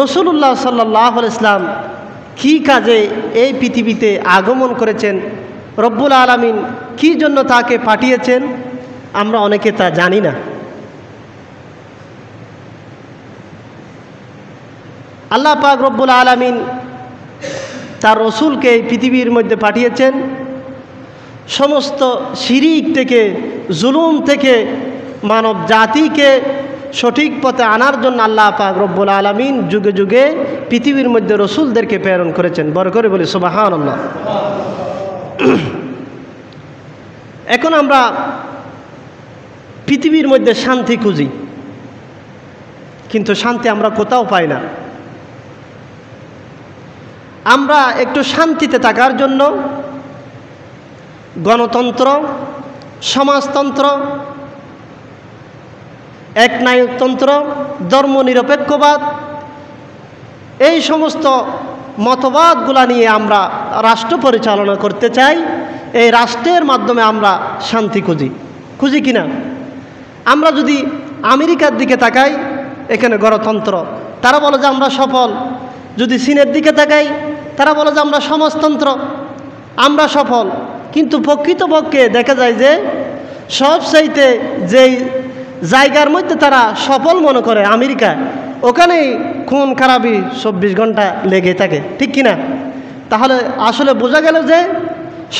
রাসূলুল্লাহ সাল্লাল্লাহু আলাইহি ওয়াসাল্লাম কী কাজে এই পৃথিবীতে আগমন করেছেন, রব্বুল আলামিন কী জন্য তাকে পাঠিয়েছেন, আমরা অনেকে তা জানি না। আল্লাহ পাক রব্বুল আলামিন তার রসুলকে এই পৃথিবীর মধ্যে পাঠিয়েছেন সমস্ত শিরিক থেকে, জুলুম থেকে মানব জাতিকে সঠিক পথে আনার জন্য। আল্লাহ পাক রব্বুল আলামিন যুগে যুগে পৃথিবীর মধ্যে রসুলদেরকে প্রেরণ করেছেন। বড় করে বলি সুবহানাল্লাহ। এখন আমরা পৃথিবীর মধ্যে শান্তি খুঁজি, কিন্তু শান্তি আমরা কোথাও পাই না। আমরা একটু শান্তিতে থাকার জন্য গণতন্ত্র, সমাজতন্ত্র, একনায়কতন্ত্র, ধর্মনিরপেক্ষবাদ, এই সমস্ত মতবাদগুলা নিয়ে আমরা রাষ্ট্র পরিচালনা করতে চাই। এই রাষ্ট্রের মাধ্যমে আমরা শান্তি খুঁজি কিনা? আমরা যদি আমেরিকার দিকে তাকাই, এখানে গণতন্ত্র, তারা বলে যে আমরা সফল। যদি চীনের দিকে তাকাই, তারা বলে যে আমরা সমাজতন্ত্র, আমরা সফল। কিন্তু প্রকৃতপক্ষে দেখা যায় যে সবচাইতে যেই জায়গার মধ্যে তারা সফল মনে করে আমেরিকা, ওখানেই খুন খারাপি 24 ঘন্টা লেগে থাকে, ঠিক কিনা? তাহলে আসলে বোঝা গেল যে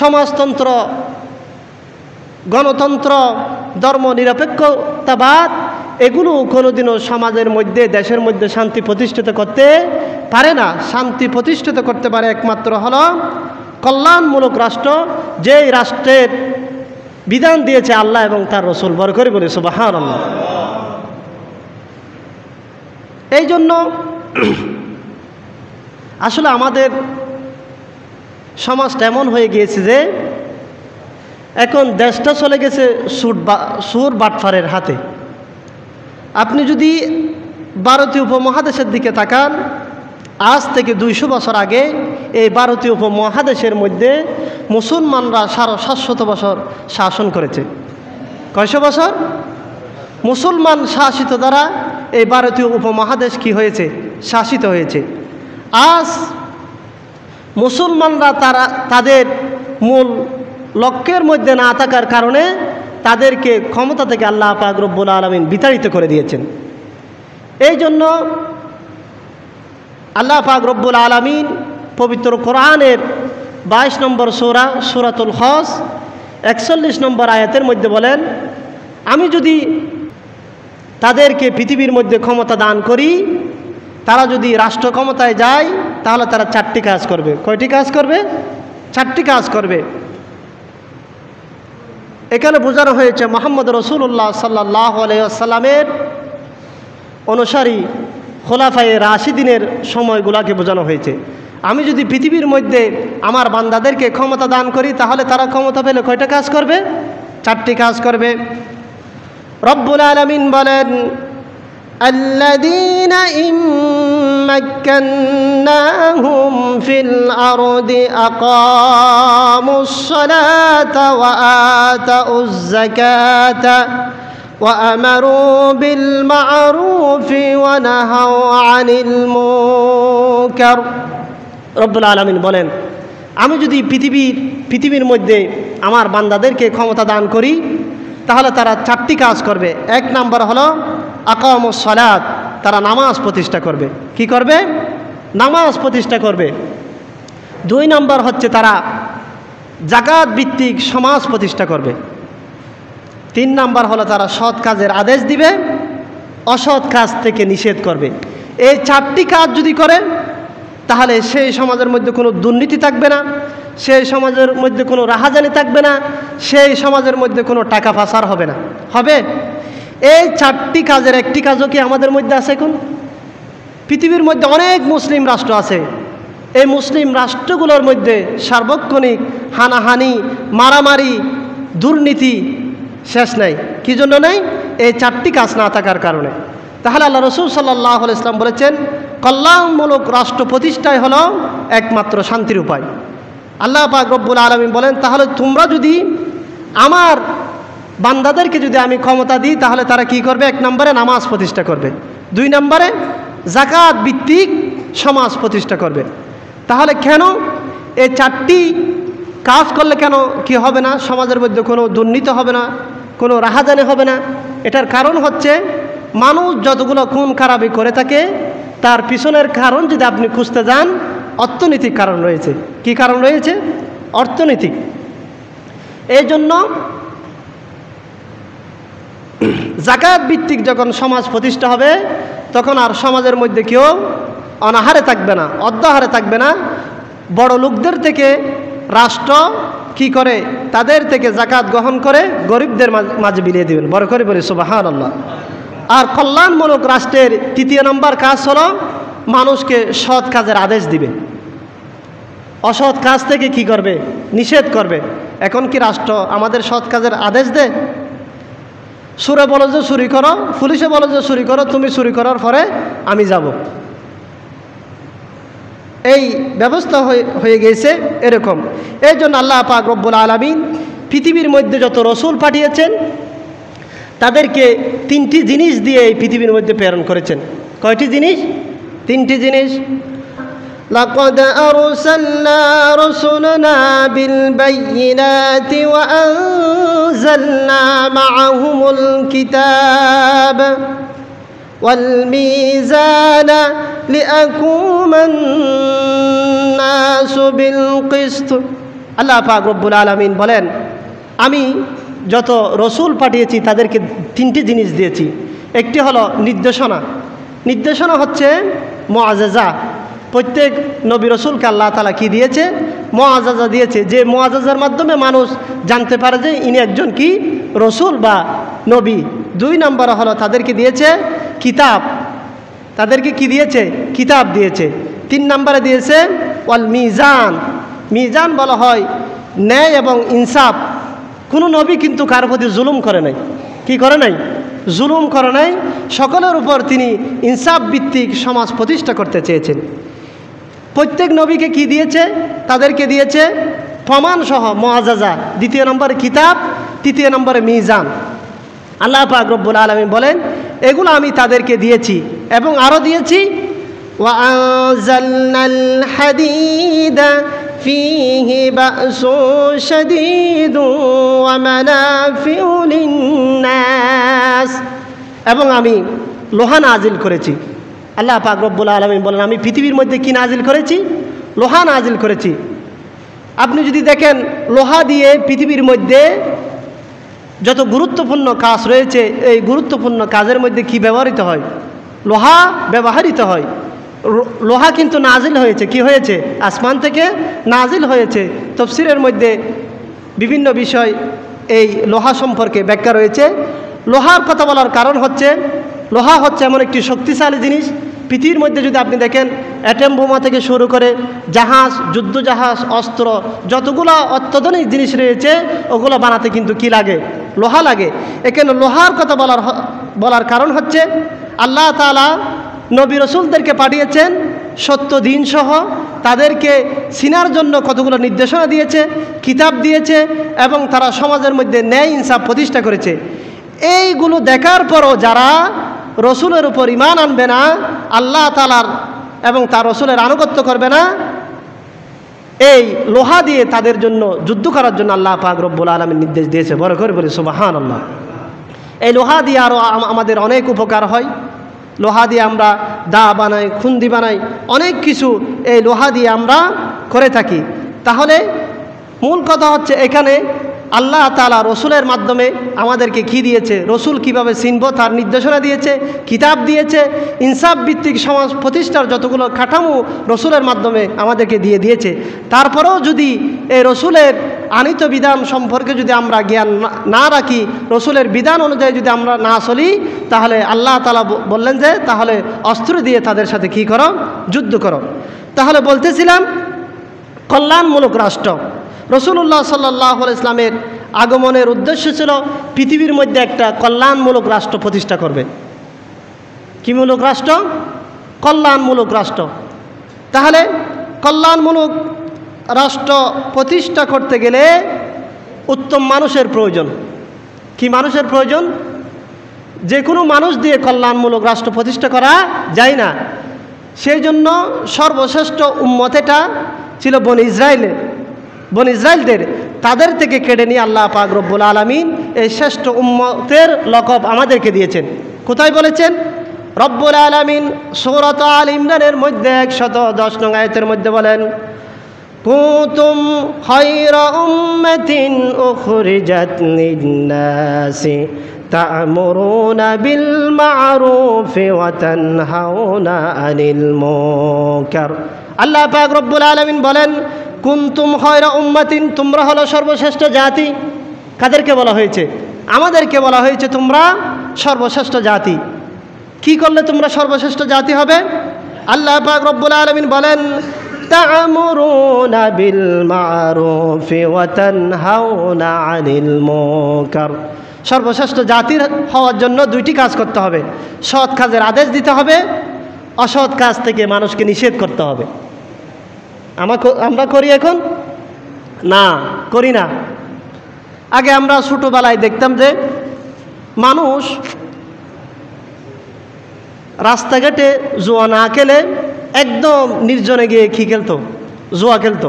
সমাজতন্ত্র, গণতন্ত্র, ধর্মনিরপেক্ষতাবাদ এগুলো কোনোদিনও সমাজের মধ্যে, দেশের মধ্যে শান্তি প্রতিষ্ঠিত করতে পারে না। শান্তি প্রতিষ্ঠিত করতে পারে একমাত্র হলো কল্যাণমূলক রাষ্ট্র, যেই রাষ্ট্রের বিধান দিয়েছে আল্লাহ এবং তার রসুল। বড় করে বলি সুবহানাল্লাহ। এই জন্য আসলে আমাদের সমাজটা এমন হয়ে গিয়েছে যে এখন দেশটা চলে গেছে সুর বাটফারের হাতে। আপনি যদি ভারতীয় উপমহাদেশের দিকে তাকান, আজ থেকে 200 বছর আগে এই ভারতীয় উপমহাদেশের মধ্যে মুসলমানরা 750 বছর শাসন করেছে। কয়শো বছর? মুসলমান শাসিত দ্বারা এই ভারতীয় উপমহাদেশ কি হয়েছে? শাসিত হয়েছে। আজ মুসলমানরা তাদের মূল লক্ষ্যের মধ্যে না থাকার কারণে তাদেরকে ক্ষমতা থেকে আল্লাহ পাক রব্বুল আলামিন বিতাড়িত করে দিয়েছেন। এই জন্য আল্লাহ পাক রব্বুল আলামিন পবিত্র কোরআনের 22 নম্বর সূরা, সূরাতুল হজ 41 নম্বর আয়াতের মধ্যে বলেন, আমি যদি তাদেরকে পৃথিবীর মধ্যে ক্ষমতা দান করি, তারা যদি রাষ্ট্র ক্ষমতায় যায়, তাহলে তারা 4টি কাজ করবে। কয়টি কাজ করবে? 4টি কাজ করবে। এখানে বোঝানো হয়েছে মুহাম্মদ রাসূলুল্লাহ সাল্লাল্লাহু আলাইহি ওয়াসাল্লামের অনুসারী খোলাফায়ে রাশিদিনের সময়গুলোকে বোঝানো হয়েছে। আমি যদি পৃথিবীর মধ্যে আমার বান্দাদেরকে ক্ষমতা দান করি, তাহলে তারা ক্ষমতা পেলে কয়টা কাজ করবে? 4টি কাজ করবে। রব্বুল আলামিন বলেন, আল্লাযীনা ইম্মাক্কান্নাহুম ফিল আরদি আকামুস সালাতা ওয়া আতাউজ যাকাতা وأمروا بالمعروف ونهوا عن المنكر। রব্বুল আলামিন বলেন, আমি যদি পৃথিবীর মধ্যে আমার বান্দাদেরকে ক্ষমতা দান করি, তাহলে তারা 4টি কাজ করবে। 1 নাম্বার হলো আকামুস সালাত, তারা নামাজ প্রতিষ্ঠা করবে। কি করবে? নামাজ প্রতিষ্ঠা করবে। 2 নাম্বার হচ্ছে তারা যাকাত ভিত্তিক সমাজ প্রতিষ্ঠা করবে। 3 নাম্বার হলো তারা সৎ কাজের আদেশ দিবে, অসৎ কাজ থেকে নিষেধ করবে। এই 4টি কাজ যদি করে, তাহলে সেই সমাজের মধ্যে কোনো দুর্নীতি থাকবে না, সেই সমাজের মধ্যে কোনো রাহাজানি থাকবে না, সেই সমাজের মধ্যে কোনো টাকা পাচার হবে না। হবে? এই 4টি কাজের একটি কাজও কি আমাদের মধ্যে আছে? এখন পৃথিবীর মধ্যে অনেক মুসলিম রাষ্ট্র আছে। এই মুসলিম রাষ্ট্রগুলোর মধ্যে সার্বক্ষণিক হানাহানি, মারামারি, দুর্নীতি শেষ নাই। কি জন্য নাই? এই 4টি কাজ না থাকার কারণে। তাহলে আল্লাহ রাসূল সাল্লাল্লাহু আলাইহি ওয়াসাল্লাম বলেছেন, কল্যাণমূলক রাষ্ট্র প্রতিষ্ঠাই হলো একমাত্র শান্তির উপায়। আল্লাহ পাক রব্বুল আলামিন বলেন, তাহলে তোমরা যদি আমার বান্দাদেরকে যদি আমি ক্ষমতা দিই, তাহলে তারা কি করবে? 1 নম্বরে নামাজ প্রতিষ্ঠা করবে, 2 নম্বরে জাকাত ভিত্তিক সমাজ প্রতিষ্ঠা করবে। তাহলে কেন এই 4টি কাজ করলে কেন কি হবে না? সমাজের মধ্যে কোনো দুর্নীতি হবে না, কোনো রাহাজানি হবে না। এটার কারণ হচ্ছে মানুষ যতগুলো খুন খারাপি করে থাকে তার পিছনের কারণ যদি আপনি খুঁজতে যান, অর্থনৈতিক কারণ রয়েছে। কি কারণ রয়েছে? অর্থনৈতিক। এই জন্য জাকাত ভিত্তিক যখন সমাজ প্রতিষ্ঠা হবে তখন আর সমাজের মধ্যে কেউ অনাহারে থাকবে না, অর্ধাহারে থাকবে না। বড় লোকদের থেকে রাষ্ট্র কি করে? তাদের থেকে জাকাত গ্রহণ করে গরিবদের মাঝে বিলিয়ে দেবেন। বড় করে বলি সুবহানাল্লাহ। আর কল্যাণমূলক রাষ্ট্রের 3 নম্বর কাজ হলো মানুষকে সৎ কাজের আদেশ দিবে, অসৎ কাজ থেকে কি করবে? নিষেধ করবে। এখন কি রাষ্ট্র আমাদের সৎ কাজের আদেশ দেয়? সুরে বলো যে চুরি করো, পুলিশে বলো যে চুরি করো, তুমি চুরি করার পরে আমি যাব। এই ব্যবস্থা হয়ে গেছে এরকম। এই জন্য আল্লাহ পাক রব্বুল আলামিন পৃথিবীর মধ্যে যত রসুল পাঠিয়েছেন তাদেরকে 3টি জিনিস দিয়ে এই পৃথিবীর মধ্যে প্রেরণ করেছেন। কয়টি জিনিস? 3টি জিনিস। لقد أرسلنا رسلنا بالبينات وأنزلنا معهم الكتاب والميزان ليقوم الناس بالقسط। আল্লাহ পাক রব্বুল আলামিন বলেন, আমি যত রসুল পাঠিয়েছি তাদেরকে 3টি জিনিস দিয়েছি। একটি হলো নির্দেশনা। নির্দেশনা হচ্ছে মুআজ্জাজা। প্রত্যেক নবী রসুলকে আল্লাহ তাআলা কি দিয়েছে? মুআজ্জাজা দিয়েছে, যে মুআজ্জাজার মাধ্যমে মানুষ জানতে পারে যে ইনি একজন কি রসুল বা নবী। 2 নম্বর হলো তাদেরকে দিয়েছে কিতাব। তাদেরকে কি দিয়েছে? কিতাব দিয়েছে। 3 নম্বরে দিয়েছে ওয়াল মিজান। মিজান বলা হয় ন্যায় এবং ইনসাফ। কোনো নবী কিন্তু কারো প্রতি জুলুম করে নাই। কি করে নাই? জুলুম করে নাই। সকলের উপর তিনি ইনসাফ ভিত্তিক সমাজ প্রতিষ্ঠা করতে চেয়েছেন। প্রত্যেক নবীকে কি দিয়েছে? তাদেরকে দিয়েছে প্রমাণ সহ মুআজ্জাজা। 2 নম্বরে কিতাব, 3 নম্বরে মিজান। আল্লাহ পাক রব্বুল আলামিন বলেন, এগুলো আমি তাদেরকে দিয়েছি এবং আরও দিয়েছি ওয়া আনজালনাল হাদিদা ফীহি বা'সুন শাদীদুন ওয়া মানাফিউ লিন-নাস। এবং আমি লোহা নাজিল করেছি। আল্লাহ পাক রব্বুল আলামিন বলেন, আমি পৃথিবীর মধ্যে কি নাজিল করেছি? লোহা নাজিল করেছি। আপনি যদি দেখেন লোহা দিয়ে পৃথিবীর মধ্যে যত গুরুত্বপূর্ণ কাজ রয়েছে, এই গুরুত্বপূর্ণ কাজের মধ্যে কি ব্যবহৃত হয়? লোহা ব্যবহৃত হয়। লোহা কিন্তু নাজিল হয়েছে। কি হয়েছে? আসমান থেকে নাজিল হয়েছে। তাফসীরের মধ্যে বিভিন্ন বিষয় এই লোহা সম্পর্কে ব্যাখ্যা রয়েছে। লোহার কথা বলার কারণ হচ্ছে লোহা হচ্ছে এমন একটি শক্তিশালী জিনিস। পৃথিবীর মধ্যে যদি আপনি দেখেন অ্যাটম বোমা থেকে শুরু করে জাহাজ, যুদ্ধজাহাজ, অস্ত্র, যতগুলো অত্যাধুনিক জিনিস রয়েছে ওগুলো বানাতে কিন্তু কি লাগে? লোহা লাগে। এখানে লোহার কথা বলার কারণ হচ্ছে আল্লাহ তাআলা নবী রসুলদেরকে পাঠিয়েছেন সত্য দিন সহ, তাদেরকে চিনার জন্য কতগুলো নির্দেশনা দিয়েছে, কিতাব দিয়েছে এবং তারা সমাজের মধ্যে ন্যায় ইনসাফ প্রতিষ্ঠা করেছে। এইগুলো দেখার পরও যারা রসুলের উপর ঈমান আনবে না, আল্লাহ তাআলার এবং তার রসুলের আনুগত্য করবে না, এই লোহা দিয়ে তাদের জন্য যুদ্ধ করার জন্য আল্লাহ পাক রব্বুল আলামিন নির্দেশ দিয়েছে। বড় করে বলি সুবহানাল্লাহ। এই লোহা দিয়ে আরও আমাদের অনেক উপকার হয়। লোহা দিয়ে আমরা দা বানাই, খুন্দি বানাই, অনেক কিছু এই লোহা দিয়ে আমরা করে থাকি। তাহলে মূল কথা হচ্ছে এখানে আল্লাহ তাআলা রসুলের মাধ্যমে আমাদেরকে কি দিয়েছে? রসুল কিভাবে চিনব তার নির্দেশনা দিয়েছে, কিতাব দিয়েছে, ইনসাফ ভিত্তিক সমাজ প্রতিষ্ঠার যতগুলো কাঠামো রসুলের মাধ্যমে আমাদেরকে দিয়েছে। তারপরেও যদি এই রসুলের আনিত বিধান সম্পর্কে যদি আমরা জ্ঞান না রাখি, রসুলের বিধান অনুযায়ী যদি আমরা না চলি, তাহলে আল্লাহ তাআলা বললেন যে তাহলে অস্ত্র দিয়ে তাদের সাথে কি করো? যুদ্ধ করো। তাহলে বলতেছিলাম কল্যাণমূলক রাষ্ট্র। রসুল্লাহ সাল্লাল্লাহু আলাইহি ইসলামের আগমনের উদ্দেশ্য ছিল পৃথিবীর মধ্যে একটা কল্যাণমূলক রাষ্ট্র প্রতিষ্ঠা করবে। কি মূলক রাষ্ট্র? কল্যাণমূলক রাষ্ট্র। তাহলে কল্যাণমূলক রাষ্ট্র প্রতিষ্ঠা করতে গেলে উত্তম মানুষের প্রয়োজন। কি মানুষের প্রয়োজন? যে কোনো মানুষ দিয়ে কল্যাণমূলক রাষ্ট্র প্রতিষ্ঠা করা যায় না। সেই জন্য সর্বশ্রেষ্ঠ উম্মত এটা ছিল বনি ইসরাইলদের, তাদের থেকে কেড়ে নিয়ে আল্লাহ পাক রব্বুল আলামিন এই শ্রেষ্ঠ উম্মতের লকব আমাদেরকে দিয়েছেন। কোথায় বলেছেন? রব্বুল আলামিন সূরাত আল ইমরানের মধ্যে 110 নং আয়াতের মধ্যে বলেন, কুনতুম খায়রা উম্মাতিন উখরিজাত লিন-নাসি তা'মুরুনা বিল মা'রুফি ওয়া তানহাউনা আনিল মুনকার। আল্লাহ পাক রব্বুল আলামিন বলেন, কুনতুম খায়রা উম্মাতিন, তোমরা হলো সর্বশ্রেষ্ঠ জাতি। কাদেরকে বলা হয়েছে? আমাদেরকে বলা হয়েছে তোমরা সর্বশ্রেষ্ঠ জাতি। কি করলে তোমরা সর্বশ্রেষ্ঠ জাতি হবে? আল্লাহ পাক রব্বুল আলামিন বলেন, তা'মুরুনা বিল মা'রুফি ওয়া তানহাউনা আনিল মুনকার। সর্বশ্রেষ্ঠ জাতির হওয়ার জন্য দুইটি কাজ করতে হবে। সৎ কাজের আদেশ দিতে হবে, অসৎ কাজ থেকে মানুষকে নিষেধ করতে হবে। আমরা করি এখন? না, করি না। আগে আমরা ছোটোবেলায় দেখতাম যে মানুষ রাস্তাঘাটে জুয়া না খেলে একদম নির্জনে গিয়ে কি খেলতো? জুয়া খেলতো।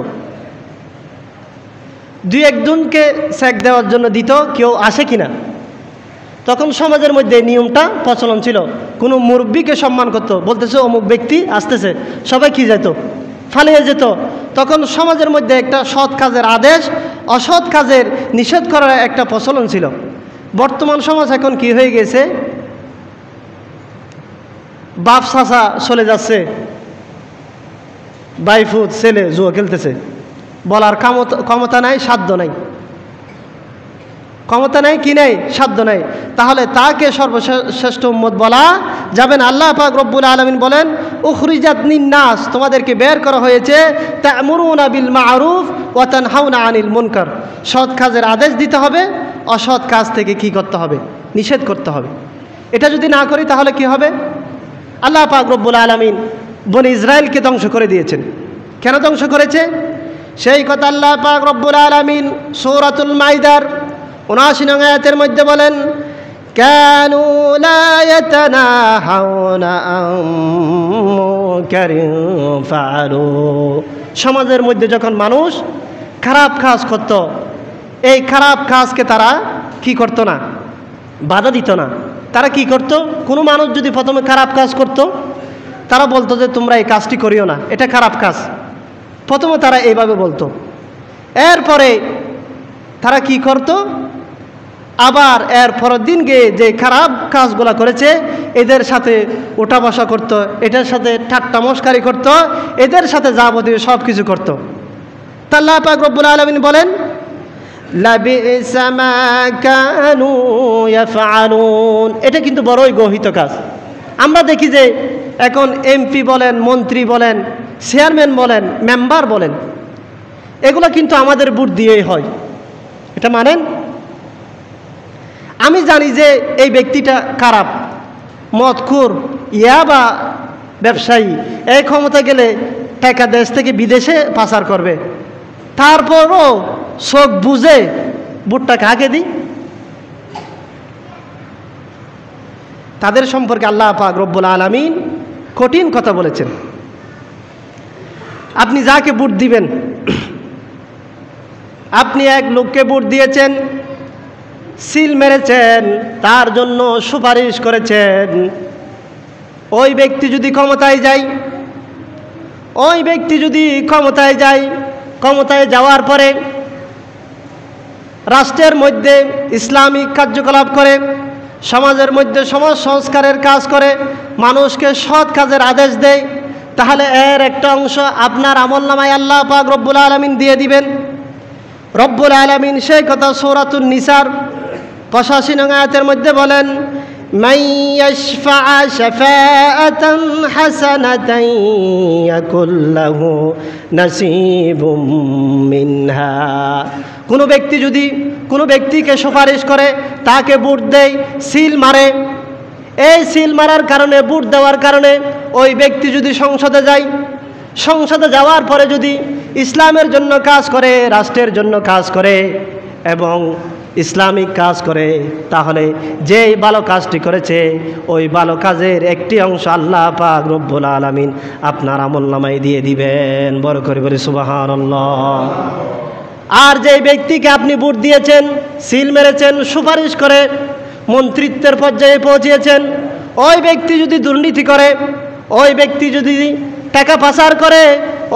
দুই একজনকে চেক দেওয়ার জন্য দিত, কেউ আসে কিনা। তখন সমাজের মধ্যে নিয়মটা প্রচলন ছিল। কোনো মুরব্বীকে সম্মান করতো, বলতেছে অমুক ব্যক্তি আসতেছে, সবাই কি যেত? ফালিয়ে যেত। তখন সমাজের মধ্যে একটা সৎ কাজের আদেশ, অসৎ কাজের নিষেধ করার একটা প্রচলন ছিল। বর্তমান সমাজ এখন কি হয়ে গেছে? বাপ চাচা চলে যাচ্ছে, বাইফুত ছেলে জুয়া খেলতেছে, বলার ক্ষমতা নাই, সাধ্য নাই। ক্ষমতা নাই, কি নাই? সাধ্য নাই। তাহলে তাকে সর্বশ্রেষ্ঠ উম্মত বলা যাবে না। আল্লাহ পাক রব্বুল আলামিন বলেন, উখরিজাত লিন-নাস, তোমাদেরকে বের করা হয়েছে, তা'মুরুনা বিল মা'রুফ ওয়া তানহাউনা আনিল মুনকার। সৎ কাজের আদেশ দিতে হবে, অসৎ কাজ থেকে কি করতে হবে? নিষেধ করতে হবে। এটা যদি না করি তাহলে কি হবে? আল্লাহ পাক রব্বুল আলামিন বনি ইসরাইলকে ধ্বংস করে দিয়েছেন। কেন ধ্বংস করেছে? সেই কথা আল্লাহ পাক রব্বুল আলামিন সূরাতুল মাইদার ৭৯ নং আয়াতের মধ্যে বলেন, কানু লা ইয়াতানাহাউনা আন মুনকারিন ফাআলু। সমাজের মধ্যে যখন মানুষ খারাপ কাজ করত, এই খারাপ কাজকে তারা কি করত না? বাধা দিত না। তারা কি করত? কোনো মানুষ যদি প্রথমে খারাপ কাজ করত, তারা বলতো যে তোমরা এই কাজটি করিও না, এটা খারাপ কাজ। প্রথমে তারা এইভাবে বলতো। এরপরে তারা কি করত? আবার এর পরের দিন গিয়ে যে খারাপ কাজগুলো করেছে এদের সাথে ওঠা বসা করত, এটার সাথে ঠাট্টা মস্কারি করত, এদের সাথে যাবতীয় সব কিছু করত। তা আল্লাহ পাক রব্বুল আলামিন বলেন, লাবিসা মা কানু ইয়াফআলুন। এটা কিন্তু বড়ই গহিত কাজ। আমরা দেখি যে এখন এমপি বলেন, মন্ত্রী বলেন, চেয়ারম্যান বলেন, মেম্বার বলেন, এগুলো কিন্তু আমাদের ভোট দিয়েই হয়। এটা মানেন? আমি জানি যে এই ব্যক্তিটা খারাপ, মদখোর, ইয়াবা ব্যবসায়ী, এই ক্ষমতা গেলে টাকা দেশ থেকে বিদেশে পাচার করবে, তারপরও চোখ বুঝে ভোটটা কাকে দিই? তাদের সম্পর্কে আল্লাহ পাক রব্বুল আলামিন কঠিন কথা বলেছেন। আপনি যাকে ভোট দিবেন, আপনি এক লোককে ভোট দিয়েছেন, সিল মেরেছেন, তার জন্য সুপারিশ করেছেন, ওই ব্যক্তি যদি ক্ষমতায় যায়, ক্ষমতায় যাওয়ার পরে রাষ্ট্রের মধ্যে ইসলামিক কার্যকলাপ করে, সমাজের মধ্যে সমাজ সংস্কারের কাজ করে, মানুষকে সৎ কাজের আদেশ দেয়, তাহলে এর একটা অংশ আপনার আমলনামায় আল্লাহ পাক রব্বুল আলামিন দিয়ে দিবেন। রব্বুল আলামিন সেই কথা সূরাতুন নিসার ৮৫ নং আয়াতের মধ্যে বলেন, মান ইয়াশফা শাফাআতান হাসানাতান ইয়াকুল লাহু নাসিবুম মিনহা। কোনো ব্যক্তি যদি কোনো ব্যক্তিকে সুপারিশ করে, তাকে ভোট দেয়, সিল মারে, এই সিল মারার কারণে, ভোট দেওয়ার কারণে ওই ব্যক্তি যদি সংসদে যায়, সংসদে যাওয়ার পরে যদি ইসলামের জন্য কাজ করে, রাষ্ট্রের জন্য কাজ করে এবং ইসলামিক কাজ করে, তাহলে যেই ভালো কাজটি করেছে ওই ভালো কাজের একটি অংশ আল্লাহ পাক রব্বুল আলামিন আপনার আমলনামায় দিয়ে দিবেন। বড় করে বলি সুবহানাল্লাহ। আর যেই ব্যক্তিকে আপনি ভোট দিয়েছেন, সিল মেরেছেন, সুপারিশ করে মন্ত্রিত্বের পর্যায়ে পৌঁছিয়েছেন, ওই ব্যক্তি যদি দুর্নীতি করে, ওই ব্যক্তি যদি টাকা পাচার করে,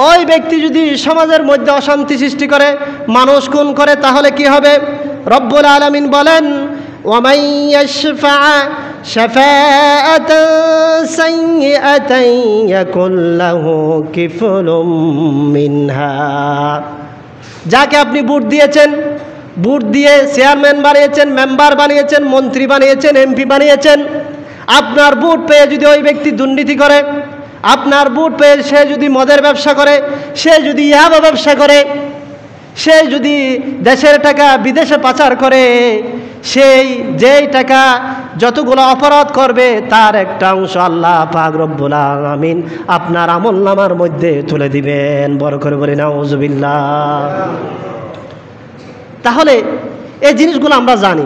ওই ব্যক্তি যদি সমাজের মধ্যে অশান্তি সৃষ্টি করে, মানুষ খুন করে, তাহলে কি হবে? রব্বুল আলামিন বলেন, ওয়ামান ইয়াশফা শাফাআতান সাইয়্যাতান ইয়াকুল লাহু কিফলুম মিনহা। যাকে আপনি ভোট দিয়েছেন, ভোট দিয়ে চেয়ারম্যান বানিয়েছেন, মেম্বার বানিয়েছেন, মন্ত্রী বানিয়েছেন, এমপি বানিয়েছেন, আপনার ভোট পেয়ে যদি ওই ব্যক্তি দুর্নীতি করে, আপনার ভোট পেয়ে সে যদি মদের ব্যবসা করে, সে যদি ইয়াবা ব্যবসা করে, সে যদি দেশের টাকা বিদেশে পাচার করে, সেই যেই টাকা যতগুলো অপরাধ করবে তার একটা অংশ আল্লাহ পাক রব্বুল আলামিন আপনার আমলনামার মধ্যে তুলে দিবেন। বড় করে বলি নাউজুবিল্লাহ। তাহলে এই জিনিসগুলো আমরা জানি,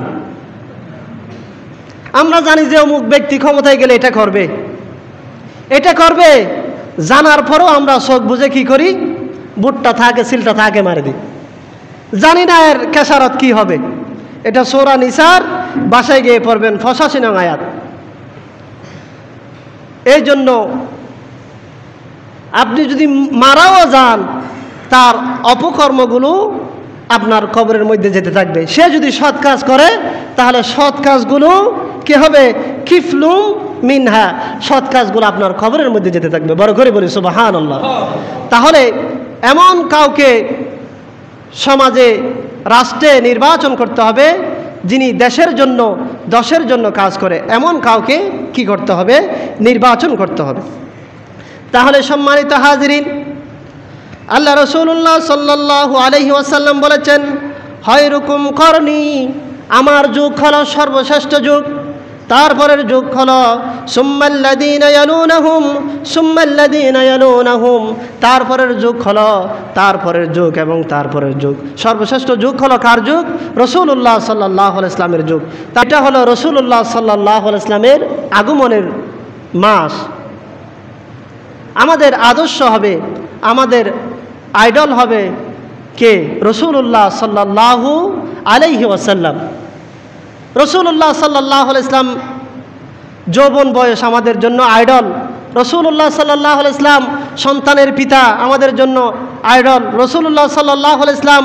আমরা জানি যে অমুক ব্যক্তি ক্ষমতায় গেলে এটা করবে, এটা করবে, জানার পরেও আমরা চোখ বুঝে কি করি? বুটটা থাকে, সিলটা থাকে, মারে দিই। জানি না এর কেসারত কি হবে। এটা সূরা নিসার, বাসায় গিয়ে পড়বেন ৮৫ নং আয়াত। এই জন্য আপনি যদি মারাও যান, তার অপকর্মগুলো আপনার কবরের মধ্যে যেতে থাকবে। সে যদি সৎ কাজ করে, তাহলে সৎ কাজগুলো কি হবে? কিফলুম মিনহা, সৎ কাজগুলো আপনার কবরের মধ্যে যেতে থাকবে। বড় করে বলি সুবহানাল্লাহ। তাহলে এমন কাউকে সমাজে, রাষ্ট্রে নির্বাচন করতে হবে যিনি দেশের জন্য, দশের জন্য কাজ করে, এমন কাউকে কি করতে হবে? নির্বাচন করতে হবে। তাহলে সম্মানিত হাজিরিন, আল্লাহ রাসূলুল্লাহ সাল্লাল্লাহু আলাইহি ওয়াসাল্লাম বলেছেন, খায়রুকুম করনি, আমার যুগ হলো সর্বশ্রেষ্ঠ যুগ। তারপরের যুগ হলো সুম্মাল্লাযীনা ইয়ালুনাহুম, সুম্মাল্লাযীনা ইয়ালুনাহুম, তারপরের যুগ হলো তারপরের যুগ এবং তারপরের যুগ। সর্বশ্রেষ্ঠ যুগ হলো কার যুগ? রাসূলুল্লাহ সাল্লাল্লাহু আলাইহি ওয়াসাল্লামের যুগ। এটা হলো রাসূলুল্লাহ সাল্লাল্লাহু আলাইহি ওয়াসাল্লামের আগমনের মাস। আমাদের আদর্শ হবে, আমাদের আইডল হবে কে? রাসূলুল্লাহ সাল্লাল্লাহু আলাইহি ওয়াসাল্লাম। রাসূলুল্লাহ সাল্লাল্লাহু আলাইহি ওয়াসাল্লাম যৌবন বয়স আমাদের জন্য আইডল। রাসূলুল্লাহ সাল্লাল্লাহু আলাইহি ওয়াসাল্লাম সন্তানের পিতা, আমাদের জন্য আইডল। রাসূলুল্লাহ সাল্লাল্লাহু আলাইহি ওয়াসাল্লাম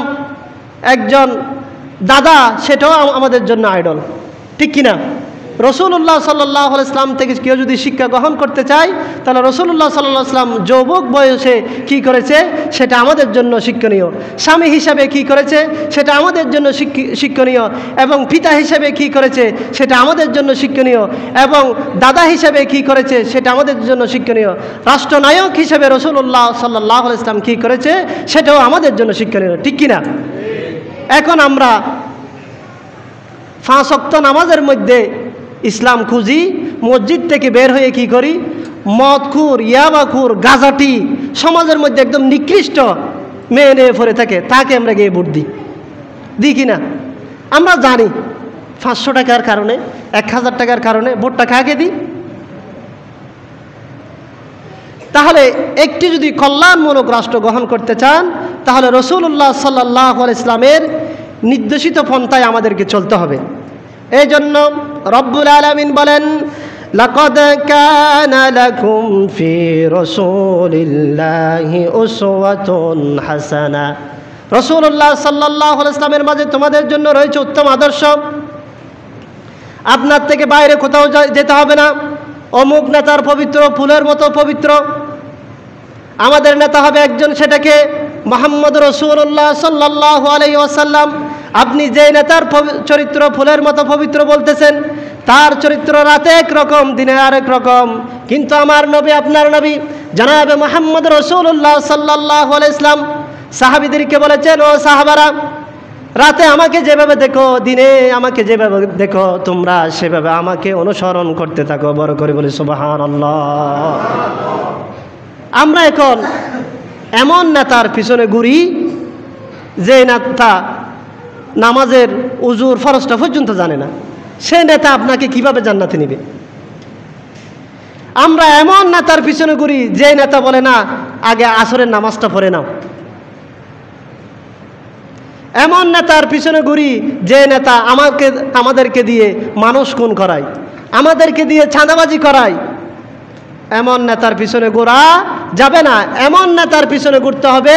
একজন দাদা, সেটাও আমাদের জন্য আইডল। ঠিক কিনা? রাসূলুল্লাহ সাল্লাল্লাহু আলাইহি ওয়াসাল্লাম থেকে কেউ যদি শিক্ষা গ্রহণ করতে চায়, তাহলে রাসূলুল্লাহ সাল্লাল্লাহু আলাইহি ওয়াসাল্লাম যুবক বয়সে কি করেছে সেটা আমাদের জন্য শিক্ষণীয়। স্বামী হিসাবে কি করেছে সেটা আমাদের জন্য শিক্ষণীয়, এবং পিতা হিসাবে কি করেছে সেটা আমাদের জন্য শিক্ষণীয়, এবং দাদা হিসাবে কি করেছে সেটা আমাদের জন্য শিক্ষণীয়। রাষ্ট্রনায়ক হিসাবে রাসূলুল্লাহ সাল্লাল্লাহু আলাইহি ওয়াসাল্লাম কি করেছে সেটাও আমাদের জন্য শিক্ষণীয়। ঠিক কিনা? এখন আমরা 5 ওয়াক্ত নামাজের মধ্যে ইসলাম খুঁজি, মসজিদ থেকে বের হয়ে কি করি? মদখুর, ইয়াবাখুর, গাজাটি, সমাজের মধ্যে একদম নিকৃষ্ট মেয়ে নিয়ে পড়ে থাকে, তাকে আমরা গিয়ে ভোট দিই কিনা? আমরা জানি 500 টাকার কারণে, 1000 টাকার কারণে ভোটটা কাকে দিই? তাহলে একটি যদি কল্যাণমূলক রাষ্ট্র গ্রহণ করতে চান, তাহলে রাসূলুল্লাহ সাল্লাল্লাহু আলাইহি ওয়াসাল্লামের নির্দেশিত পন্থায় আমাদেরকে চলতে হবে। এই জন্য রব্বুল আলামিন বলেন, লাকাদ কানা লাকুম ফি রাসূলিল্লাহি উসওয়াতুন হাসানা। রাসূলুল্লাহ সাল্লাল্লাহু আলাইহি ওয়াসাল্লামের মাঝে তোমাদের জন্য রয়েছে উত্তম আদর্শ। আপনার থেকে বাইরে কোথাও যেতে হবে না। অমুক নেতার পবিত্র ফুলের মতো পবিত্র, আমাদের নেতা হবে একজন, সেটাকে মুহাম্মদ রাসূলুল্লাহ সাল্লাল্লাহু আলাইহি ওয়াসাল্লাম। আপনি যে নেতার চরিত্র ফুলের মতো পবিত্র বলতেছেন, তার চরিত্র রাতে একরকম, দিনে আরেক রকম। কিন্তু আমার নবী, আপনার নবী জনাবে মুহাম্মদ রাসূলুল্লাহ সাল্লাল্লাহু আলাইহি ওয়াসাল্লাম সাহাবীদেরকে বলেছেন, ও সাহাবারা, রাতে আমাকে যেভাবে দেখো, দিনে আমাকে যেভাবে দেখো, তোমরা সেভাবে আমাকে অনুসরণ করতে থাকো। বড় করে বলি সুবহানাল্লাহ। আমরা এখন এমন নেতার পিছনে ঘুরি যে নেতা নামাজের উজুর ফরজটা পর্যন্ত জানে না, সে নেতা আপনাকে কিভাবে জান্নাতে নেবে? আমরা এমন নেতার পিছনে ঘুরি যে নেতা বলে না আগে আসরের নামাজটা পড়ে নাও। এমন নেতার পিছনে ঘুরি যে নেতা আমাদেরকে দিয়ে মানুষ খুন করায়, আমাদেরকে দিয়ে চাঁদাবাজি করায়। এমন নেতার পিছনে ঘোরা যাবে না। এমন নেতার পিছনে ঘুরতে হবে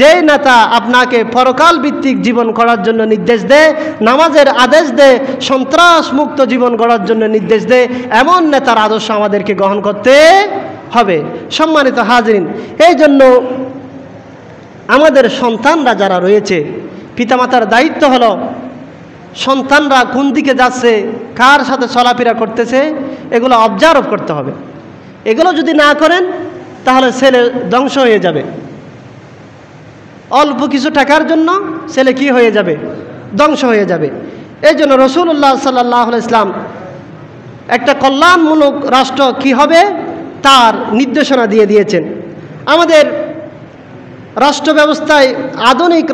যে নেতা আপনাকে পরকাল ভিত্তিক জীবন করার জন্য নির্দেশ দেয়, নামাজের আদেশ দেয়, সন্ত্রাস মুক্ত জীবন গড়ার জন্য নির্দেশ দেয়। এমন নেতার আদর্শ আমাদেরকে গ্রহণ করতে হবে। সম্মানিত হাজরিন, এই জন্য আমাদের সন্তানরা যারা রয়েছে, পিতামাতার দায়িত্ব হলো সন্তানরা কোন দিকে যাচ্ছে, কার সাথে চলাফেরা করতেছে, এগুলো অবজার্ভ করতে হবে। এগুলো যদি না করেন তাহলে ছেলে ধ্বংস হয়ে যাবে। অল্প কিছু টাকার জন্য ছেলে কি হয়ে যাবে? ধ্বংস হয়ে যাবে। এই জন্য রাসূলুল্লাহ সাল্লাল্লাহু আলাইহি ওয়াসাল্লাম একটা কল্যাণমূলক রাষ্ট্র কি হবে তার নির্দেশনা দিয়ে দিয়েছেন। আমাদের রাষ্ট্র ব্যবস্থায় আধুনিক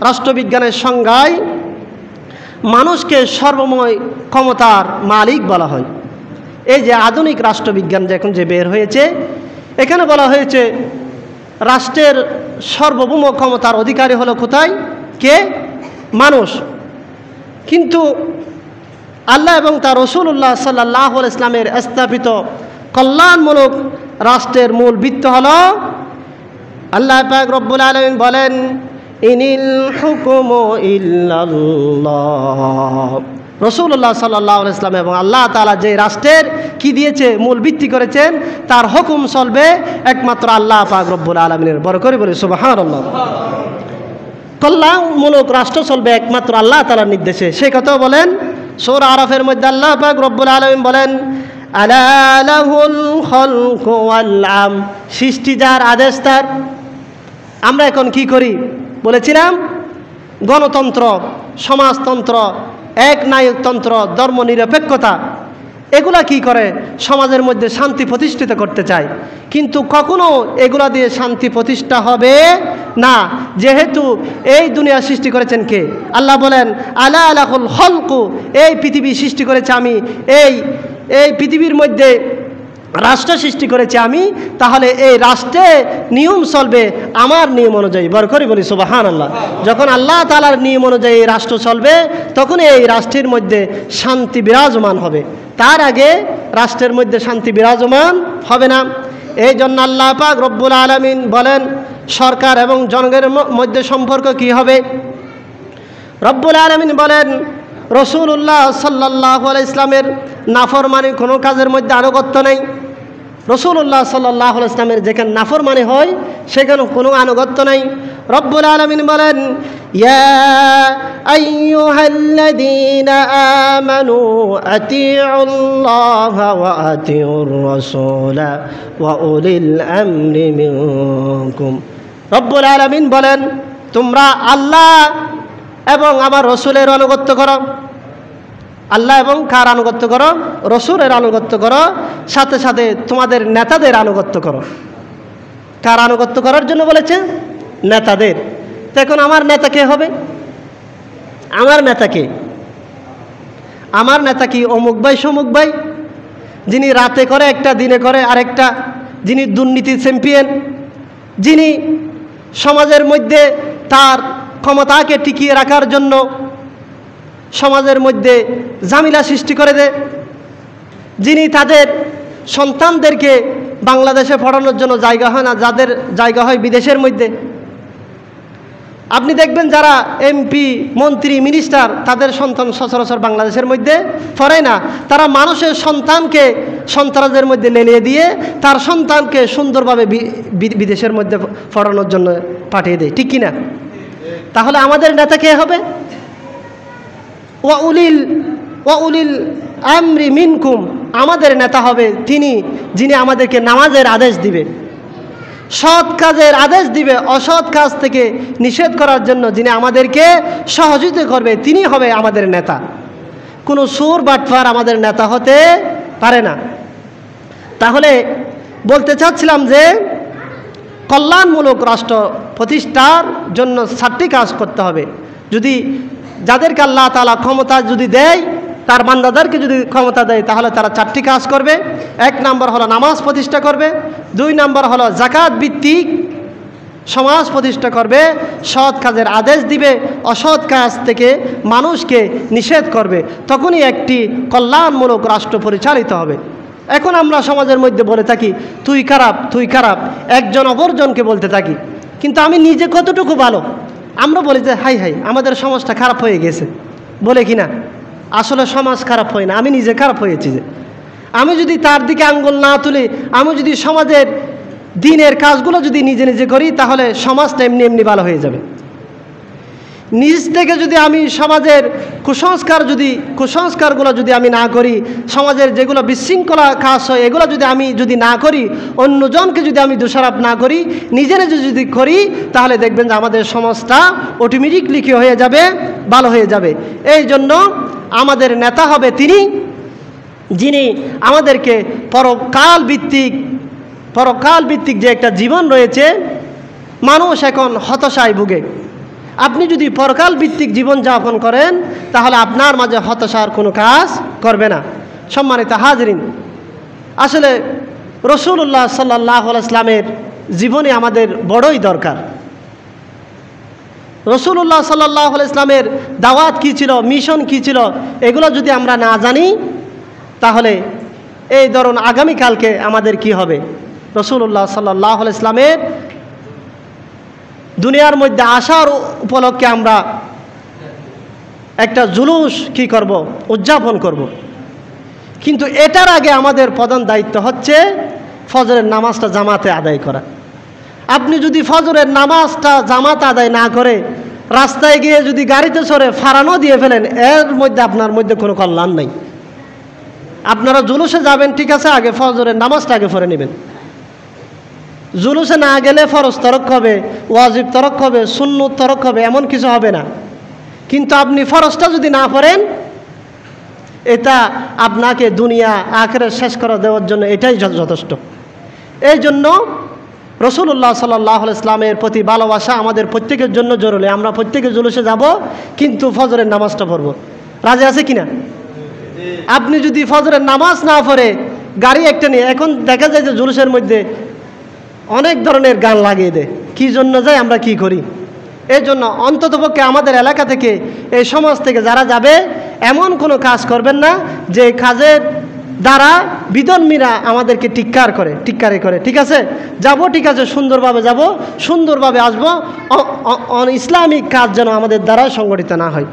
রাষ্ট্রবিজ্ঞানের সংজ্ঞায় মানুষকে সর্বময় ক্ষমতার মালিক বলা হয়। এই যে আধুনিক রাষ্ট্রবিজ্ঞান এখন যে বের হয়েছে, এখানে বলা হয়েছে রাষ্ট্রের সার্বভৌম ক্ষমতার অধিকারী হলো কোথায়? কে? মানুষ। কিন্তু আল্লাহ এবং তার রাসূলুল্লাহ সাল্লাল্লাহু আলাইহি ওয়াসাল্লামের স্থাপিত কল্যাণমূলক রাষ্ট্রের মূল ভিত্তি হলো আল্লাহ পাক রব্বুল আলামিন বলেন, ইনিল হুকুমু ইল্লাল্লাহ। রাসূলুল্লাহ সাল্লাল্লাহু আলাইহি ওয়াসাল্লাম এবং আল্লাহ তাআলা যে রাষ্ট্রের কি দিয়েছে, মূল ভিত্তি করেছেন, তার হুকুম চলবে একমাত্র আল্লাহ পাক রব্বুল আলামিনের। বড় করে বলি সুবহানাল্লাহ। কল্যাণমূলক রাষ্ট্র চলবে একমাত্র আল্লাহ তাআলার নির্দেশে। সেই কথাও বলেন সূরা আরাফের মধ্যে আল্লাহ পাক রব্বুল আলামিন বলেন, আলা লাহুল খালকু ওয়াল আম। সৃষ্টি যার, আদেশ তার। আমরা এখন কি করি? বলেছিলাম গণতন্ত্র, সমাজতন্ত্র, একনায়কতন্ত্র, ধর্মনিরপেক্ষতা, এগুলা কি করে? সমাজের মধ্যে শান্তি প্রতিষ্ঠিত করতে চায়, কিন্তু কখনো এগুলা দিয়ে শান্তি প্রতিষ্ঠা হবে না। যেহেতু এই দুনিয়া সৃষ্টি করেছেন কে? আল্লাহ বলেন, আলা লাহুল খালকু। এই পৃথিবী সৃষ্টি করেছে আমি, এই পৃথিবীর মধ্যে রাষ্ট্র সৃষ্টি করেছি আমি, তাহলে এই রাষ্ট্রে নিয়ম চলবে আমার নিয়ম অনুযায়ী। বড় করে বলি সুবহানাল্লাহ। যখন আল্লাহ তাআলার নিয়ম অনুযায়ী এই রাষ্ট্র চলবে, তখন এই রাষ্ট্রের মধ্যে শান্তি বিরাজমান হবে। তার আগে রাষ্ট্রের মধ্যে শান্তি বিরাজমান হবে না। এই জন্য আল্লাহ পাক রব্বুল আলামিন বলেন, সরকার এবং জনগণের মধ্যে সম্পর্ক কি হবে? রব্বুল আলামিন বলেন, রাসূলুল্লাহ সাল্লাল্লাহু আলাইহি ইসলামের নাফরমানি কোনো কাজের মধ্যে আনুগত্য নেই। রাসূলুল্লাহ সাল্লাল্লাহু আলাইহি ইসলামের যেখানে নাফরমানি হয় সেখানে কোনো আনুগত্য নেই। রব্বুল আলামিন বলেন, ইয়া আইয়ুহাল্লাযীনা আমানু আতিউল্লাহা ওয়া আতিউর রাসূলা ওয়া উলিল আমরি মিনকুম। রব্বুল আলামিন বলেন, তোমরা আল্লাহ এবং আমার রসুলের আনুগত্য করো। আল্লাহ এবং কার আনুগত্য করো? রসুলের আনুগত্য করো। সাথে সাথে তোমাদের নেতাদের আনুগত্য করো। কার আনুগত্য করার জন্য বলেছে? নেতাদের। তো এখন আমার নেতা কে হবে? আমার নেতা কে? আমার নেতা কি অমুক ভাই সমুক ভাই, যিনি রাতে করে একটা, দিনে করে আরেকটা, যিনি দুর্নীতির চ্যাম্পিয়ন, যিনি সমাজের মধ্যে তার ক্ষমতাকে টিকিয়ে রাখার জন্য সমাজের মধ্যে ঝামেলা সৃষ্টি করে দেয়, যিনি তাদের সন্তানদেরকে বাংলাদেশে পড়ানোর জন্য জায়গা হয় না, যাদের জায়গা হয় বিদেশের মধ্যে। আপনি দেখবেন যারা এমপি, মন্ত্রী, মিনিস্টার, তাদের সন্তান সচরাচর বাংলাদেশের মধ্যে পড়ে না। তারা মানুষের সন্তানকে সন্ত্রাসের মধ্যে লেলিয়ে দিয়ে তার সন্তানকে সুন্দরভাবে বিদেশের মধ্যে পড়ানোর জন্য পাঠিয়ে দেয়, ঠিক কিনা? তাহলে আমাদের নেতা কে হবে? ওয়া উলিল আমরি মিনকুম। আমাদের নেতা হবে তিনি যিনি আমাদেরকে নামাজের আদেশ দিবে, সৎ কাজের আদেশ দিবে, অসৎ কাজ থেকে নিষেধ করার জন্য যিনি আমাদেরকে সহযোগিতা করবে, তিনি হবে আমাদের নেতা। কোনো সুর বাটফার আমাদের নেতা হতে পারে না। তাহলে বলতে চাচ্ছিলাম যে কল্যাণমূলক রাষ্ট্র প্রতিষ্ঠার জন্য 4টি কাজ করতে হবে। যদি যাদেরকে আল্লাহ তাআলা ক্ষমতা যদি দেয়, তার বান্দাদেরকে যদি ক্ষমতা দেয়, তাহলে তারা 4টি কাজ করবে। 1 নম্বর হলো নামাজ প্রতিষ্ঠা করবে, 2 নম্বর হলো যাকাত ভিত্তিক সমাজ প্রতিষ্ঠা করবে, সৎ কাজের আদেশ দিবে, অসৎ কাজ থেকে মানুষকে নিষেধ করবে। তখনই একটি কল্যাণমূলক রাষ্ট্র পরিচালিত হবে। এখন আমরা সমাজের মধ্যে বলে থাকি তুই খারাপ, তুই খারাপ, একজন অপরজনকে বলতে থাকি, কিন্তু আমি নিজে কতটুকু ভালো আমরা বলি যে হাই হাই আমাদের সমাজটা খারাপ হয়ে গেছে, বলে কি না? আসলে সমাজ খারাপ হয় না, আমি নিজে খারাপ হয়েছি। যে আমি যদি তার দিকে আঙ্গুল না তুলি, আমি যদি সমাজের দিনের কাজগুলো যদি নিজে নিজে করি, তাহলে সমাজটা এমনি এমনি ভালো হয়ে যাবে। নিজ থেকে যদি আমি সমাজের কুসংস্কারগুলো যদি আমি না করি, সমাজের যেগুলো বিশৃঙ্খলা কাজ হয় এগুলো যদি আমি না করি, অন্যজনকে যদি আমি দোষারোপ না করি, নিজে নিজে যদি করি, তাহলে দেখবেন যে আমাদের সমাজটা অটোমেটিকলি কি হয়ে যাবে, ভালো হয়ে যাবে। এই জন্য আমাদের নেতা হবে তিনি, যিনি আমাদেরকে পরকাল ভিত্তিক যে একটা জীবন রয়েছে, মানুষ এখন হতাশায় ভুগে। আপনি যদি পরকাল ভিত্তিক জীবনযাপন করেন, তাহলে আপনার মাঝে হতাশার কোনো কাজ করবে না। সম্মানিত হাজরিন, আসলে রাসূলুল্লাহ সাল্লাল্লাহু আলাইহি ওয়াসাল্লামের জীবনে আমাদের বড়ই দরকার। রাসূলুল্লাহ সাল্লাল্লাহু আলাইহি ওয়াসাল্লামের দাওয়াত কী ছিল, মিশন কী ছিল, এগুলো যদি আমরা না জানি, তাহলে এই ধরুন আগামীকালকে আমাদের কি হবে? রাসূলুল্লাহ সাল্লাল্লাহু আলাইহি ওয়াসাল্লামের দুনিয়ার মধ্যে আসার উপলক্ষে আমরা একটা জুলুস কি করব, উদযাপন করব। কিন্তু এটার আগে আমাদের প্রধান দায়িত্ব হচ্ছে ফজরের নামাজটা জামাতে আদায় করা। আপনি যদি ফজরের নামাজটা জামাত আদায় না করে রাস্তায় গিয়ে যদি গাড়িতে চড়ে ফারানো দিয়ে ফেলেন, এর মধ্যে আপনার মধ্যে কোনো কল্যাণ নাই। আপনারা জুলুসে যাবেন, ঠিক আছে, আগে ফজরের নামাজটা আগে পড়ে নেবেন। জুলুসে না গেলে ফরজ তরক হবে, ওয়াজিব তরক হবে, সুন্নত তরক হবে, এমন কিছু হবে না। কিন্তু আপনি ফরজটা যদি না পড়েন, এটা আপনাকে দুনিয়া আখিরাত শেষ করে দেওয়ার জন্য এটাই যথেষ্ট। এই জন্য রাসূলুল্লাহ সাল্লাল্লাহু আলাইহি ওয়াসাল্লামের প্রতি ভালোবাসা আমাদের প্রত্যেকের জন্য জরুরি। আমরা প্রত্যেকে জুলুসে যাব, কিন্তু ফজরের নামাজটা পড়ব। রাজি আছে কিনা? আপনি যদি ফজরের নামাজ না পড়ে গাড়ি একটা নিয়ে, এখন দেখা যায় যে জুলুসের মধ্যে অনেক ধরনের গান লাগিয়ে দেয়, কী জন্য যায়, আমরা কি করি? এই জন্য অন্ততপক্ষে আমাদের এলাকা থেকে, এই সমাজ থেকে যারা যাবে, এমন কোনো কাজ করবেন না যে কাজের দ্বারা বিধর্মীরা আমাদেরকে টিক্কারি করে। ঠিক আছে, যাব, ঠিক আছে, সুন্দরভাবে যাব, সুন্দরভাবে আসবো। ইসলামিক কাজ যেন আমাদের দ্বারা সংগঠিত না হয়।